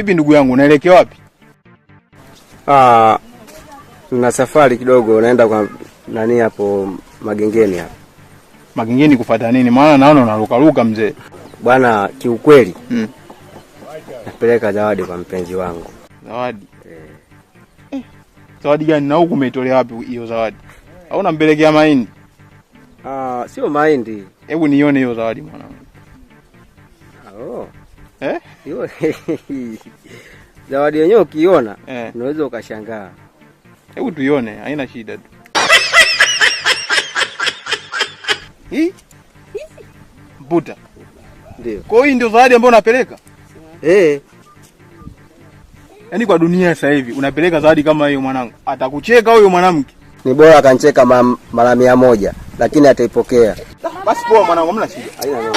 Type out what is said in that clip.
Vipi ndugu yangu, unaelekea wapi? Na safari kidogo, naenda kwa nani hapo Magengeni hapa. Magengeni kufuata nini? Maana naona unaruka mzee. Bwana, kiukweli napeleka zawadi kwa mpenzi wangu. Zawadi? Zawadi gani? Na huku umetolea wapi hiyo zawadi? Au unampelekea mahindi? Sio mahindi. Hebu nione hiyo zawadi mwanangu. Hiyo zawadi yenyewe ukiona unaweza ukashangaa. Hebu tuione, haina shida tu. Mputa. Ndio. Kwa hiyo ndio zawadi ambayo unapeleka? Yaani kwa dunia sasa hivi unapeleka zawadi kama hiyo mwanangu, atakucheka huyo mwanamke. Ni bora akanicheka mara 100, lakini ataipokea. Basi poa mwanangu, hamna shida. Haina.